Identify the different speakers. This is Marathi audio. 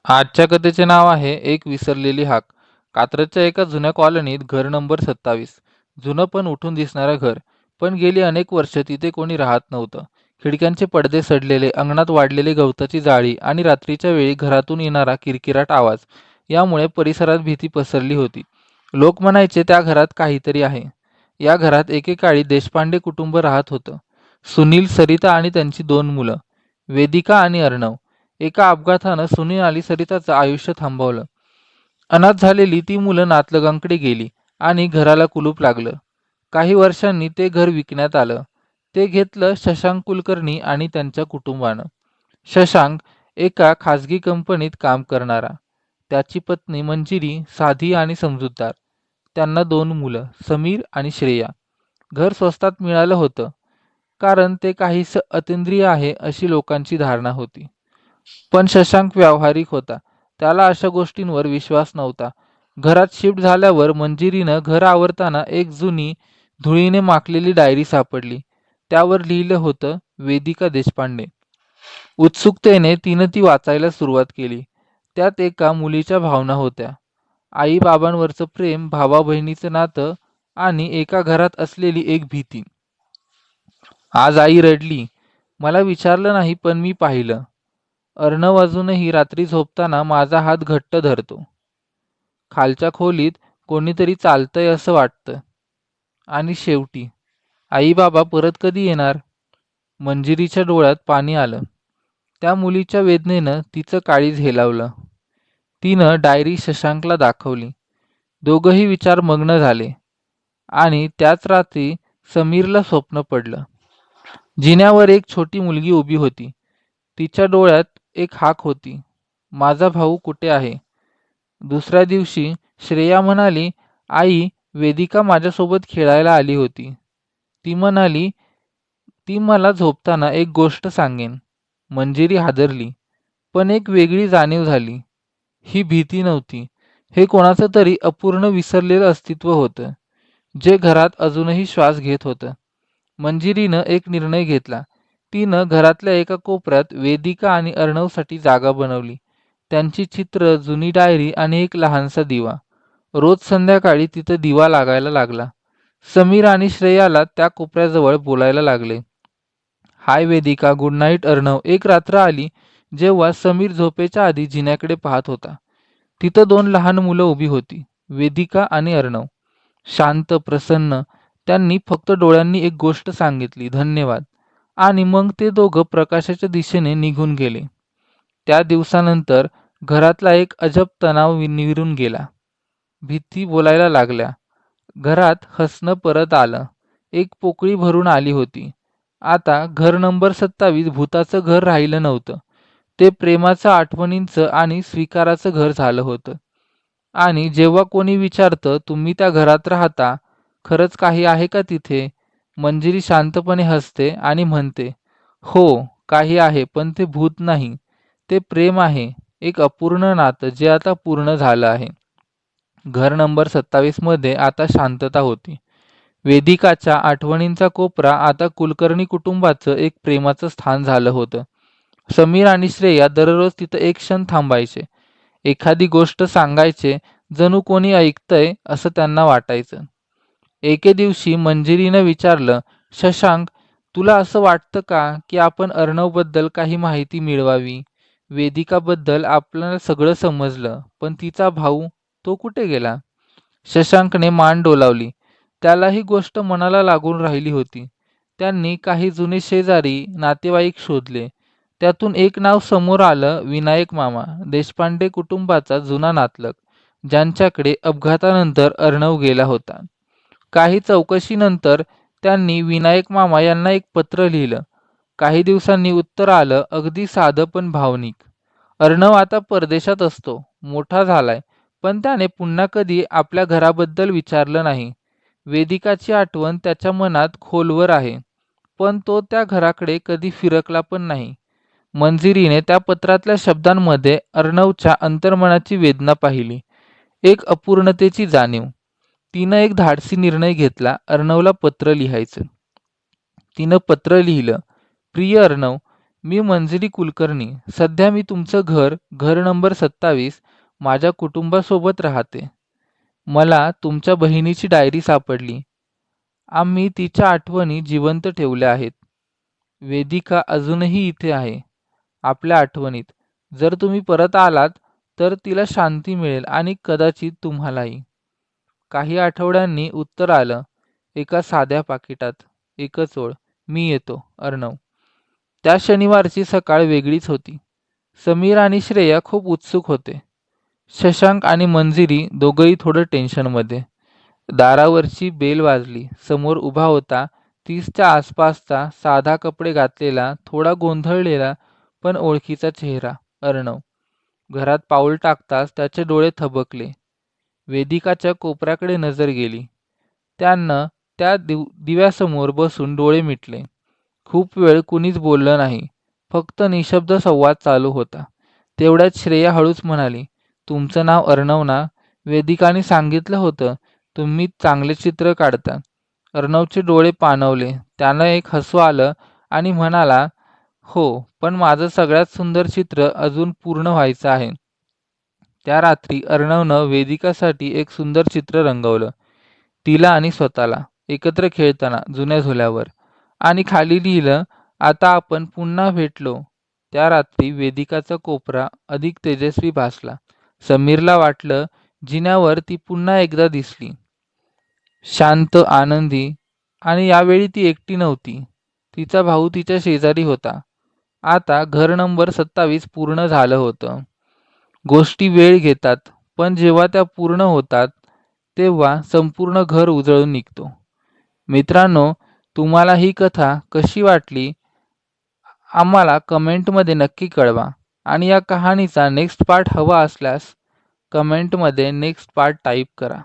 Speaker 1: आजच्या कथेचे नाव आहे एक विसरलेली हाक. कात्रजच्या एका जुन्या कॉलनीत घर नंबर 27. जुनं पण उठून दिसणारं घर. पण गेली अनेक वर्ष तिथे कोणी राहत नव्हतं. खिडक्यांचे पडदे सडलेले, अंगणात वाढलेली गवताची जाळी आणि रात्रीच्या वेळी घरातून येणारा किरकिराट आवाज यामुळे परिसरात भीती पसरली होती. लोक म्हणायचे त्या घरात काहीतरी आहे. या घरात एकेकाळी देशपांडे कुटुंब राहत होतं. सुनील, सरिता आणि त्यांची 2 मुलं, वेदिका आणि अर्णव. एका अपघातानं सुनील आणि सरिताचं आयुष्य थांबवलं. अनाथ झालेली ती मुलं नातलगांकडे गेली आणि घराला कुलूप लागलं. काही वर्षांनी ते घर विकण्यात आलं. ते घेतलं शशांक कुलकर्णी आणि त्यांच्या कुटुंबानं. शशांक एका खाजगी कंपनीत काम करणारा. त्याची पत्नी मंजिरी साधी आणि समजूतदार. त्यांना 2 मुलं, समीर आणि श्रेया. घर स्वस्तात मिळालं होतं, कारण ते काहीसं अतिंद्रिय आहे अशी लोकांची धारणा होती. पण शशांक व्यावहारिक होता. त्याला अशा गोष्टींवर विश्वास नव्हता. घरात शिफ्ट झाल्यावर मंजिरीनं घर आवरताना एक जुनी धुळीने माखलेली डायरी सापडली. त्यावर लिहिलं होतं, वेदिका देशपांडे. उत्सुकतेने तिनं ती वाचायला सुरुवात केली. त्यात एका मुलीच्या भावना होत्या. आई बाबांवरचं प्रेम, भावा बहिणीचं नातं आणि एका घरात असलेली एक भीती. आज आई रडली. मला विचारलं नाही, पण मी पाहिलं. अर्णव अजूनही रात्री झोपताना माझा हात घट्ट धरतो. खालच्या खोलीत कोणीतरी चालतंय असं वाटतं. आणि शेवटी आई बाबा परत कधी येणार? मंजिरीच्या डोळ्यात पाणी आलं. त्या मुलीच्या वेदनेनं तिचं काळीज हेलावलं. तिनं डायरी शशांकला दाखवली. दोघंही विचारमग्न झाले. आणि त्याच रात्री समीरला स्वप्न पडलं. जिन्यावर एक छोटी मुलगी उभी होती. तिच्या डोळ्यात एक हाक होती, माझा भाऊ कुठे आहे? दुसऱ्या दिवशी श्रेया म्हणाली, आई, वेदिका माझ्यासोबत खेळायला आली होती. ती म्हणाली, ती मला झोपताना एक गोष्ट सांगेन. मंजिरी हादरली, पण एक वेगळी जाणीव झाली. ही भीती नव्हती. हे कोणाचं तरी अपूर्ण विसरलेलं अस्तित्व होतं, जे घरात अजूनही श्वास घेत होतं. मंजिरीनं एक निर्णय घेतला. तिनं घरातल्या एका कोपऱ्यात वेदिका आणि अर्णवसाठी जागा बनवली. त्यांची चित्र, जुनी डायरी आणि एक लहानसा दिवा. रोज संध्याकाळी तिथं दिवा लागायला लागला. समीर आणि श्रेयाला त्या कोपऱ्याजवळ बोलायला लागले. हाय वेदिका, गुड नाईट अर्णव. एक रात्र आली जेव्हा समीर झोपेच्या आधी जिन्याकडे पाहत होता. तिथं 2 लहान मुलं उभी होती, वेदिका आणि अर्णव. शांत, प्रसन्न. त्यांनी फक्त डोळ्यांनी एक गोष्ट सांगितली, धन्यवाद. आणि मग ते दोघं प्रकाशाच्या दिशेने निघून गेले. त्या दिवसानंतर घरातला एक अजब तणाव निविरून गेला. भीती बोलायला लागल्या. घरात हसणं परत आलं. एक पोकळी भरून आली होती. आता घर नंबर 27 भूताचं घर राहिलं नव्हतं. ते प्रेमाचं, आठवणींचं आणि स्वीकाराचं घर झालं होतं. आणि जेव्हा कोणी विचारतं, तुम्ही त्या घरात राहता, खरंच काही आहे का तिथे? मंजिरी शांतपणे हसते आणि म्हणते, हो, काही आहे, पण ते भूत नाही. ते प्रेम आहे, एक अपूर्ण नातं जे आता पूर्ण झालं आहे. घर नंबर 27 मध्ये आता शांतता होती. वेदिकाच्या आठवणींचा कोपरा आता कुलकर्णी कुटुंबाचं एक प्रेमाचं स्थान झालं होतं. समीर आणि श्रेया दररोज तिथं एक क्षण थांबायचे. एखादी गोष्ट सांगायचे, जणू कोणी ऐकतंय असं त्यांना वाटायचं. एके दिवशी मंजिरीनं विचारलं, शशांक, तुला असं वाटतं का की आपण अर्णवबद्दल काही माहिती मिळवावी? वेदिकाबद्दल आपल्याला सगळं समजलं, पण तिचा भाऊ, तो कुठे गेला? शशांकने मान डोलावली. त्याला ही गोष्ट मनाला लागून राहिली होती. त्यांनी काही जुने शेजारी, नातेवाईक शोधले. त्यातून एक नाव समोर आलं, विनायक मामा, देशपांडे कुटुंबाचा जुना नातलग, ज्यांच्याकडे अपघातानंतर अर्णव गेला होता. काही चौकशीनंतर त्यांनी विनायक मामा यांना एक पत्र लिहिलं. काही दिवसांनी उत्तर आलं, अगदी साधं पण भावनिक. अर्णव आता परदेशात असतो, मोठा झालाय, पण त्याने पुन्हा कधी आपल्या घराबद्दल विचारलं नाही. वेदिकाची आठवण त्याच्या मनात खोलवर आहे, पण तो त्या घराकडे कधी फिरकला पण नाही. मंजिरीने त्या पत्रातल्या शब्दांमध्ये अर्णवच्या अंतर्मनाची वेदना पाहिली, एक अपूर्णतेची जाणीव. तिनं एक धाडसी निर्णय घेतला, अर्णवला पत्र लिहायचं. तिनं पत्र लिहिलं, प्रिय अर्णव, मी मंजिरी कुलकर्णी. सध्या मी तुमचं घर नंबर 27 माझ्या कुटुंबासोबत राहते. मला तुमच्या बहिणीची डायरी सापडली. आम्ही तिच्या आठवणी जिवंत ठेवल्या आहेत. वेदिका अजूनही इथे आहे, आपल्या आठवणीत. जर तुम्ही परत आलात तर तिला शांती मिळेल आणि कदाचित तुम्हालाही. काही आठवड्यांनी उत्तर आलं, एका साध्या पाकिटात. एकच ओळ, मी येतो, अर्णव. त्या शनिवारची सकाळ वेगळीच होती. समीर आणि श्रेया खूप उत्सुक होते. शशांक आणि मंजिरी दोघंही थोडं टेन्शनमध्ये. दारावरची बेल वाजली. समोर उभा होता 30च्या आसपासचा, साधा कपडे घातलेला, थोडा गोंधळलेला पण ओळखीचा चेहरा, अर्णव. घरात पाऊल टाकताच त्याचे डोळे थबकले. वेदिकाच्या कोपऱ्याकडे नजर गेली. त्यानं त्या दिव्यासमोर बसून डोळे मिटले. खूप वेळ कुणीच बोललं नाही. फक्त निशब्द संवाद चालू होता. तेवढ्यात श्रेया हळूच म्हणाली, तुमचं नाव अर्णव ना? वेदिकाने सांगितलं होतं. तुम्ही चांगले चित्र काढता. अर्णवचे डोळे पाणवले. त्यानं एक हसू आलं आणि म्हणाला, हो, पण माझं सगळ्यात सुंदर चित्र अजून पूर्ण व्हायचं आहे. त्या रात्री अर्णवनं वेदिकासाठी एक सुंदर चित्र रंगवलं. तिला आणि स्वतःला एकत्र खेळताना जुन्या झुल्यावर. आणि खाली लिहिलं, आता आपण पुन्हा भेटलो. त्या रात्री वेदिकाचा कोपरा अधिक तेजस्वी भासला. समीरला वाटलं जिन्यावर ती पुन्हा एकदा दिसली. शांत, आनंदी. आणि यावेळी ती एकटी नव्हती. तिचा भाऊ तिच्या शेजारी होता. आता घर नंबर 27 पूर्ण झालं होतं. गोष्टी वेळ घेतात, पण जेव्हा त्या पूर्ण होतात तेव्हा संपूर्ण घर उजळून निघतो. मित्रांनो, तुम्हाला ही कथा कशी वाटली आम्हाला कमेंटमध्ये नक्की कळवा. आणि या कहाणीचा नेक्स्ट पार्ट हवा असल्यास कमेंटमध्ये नेक्स्ट पार्ट टाईप करा.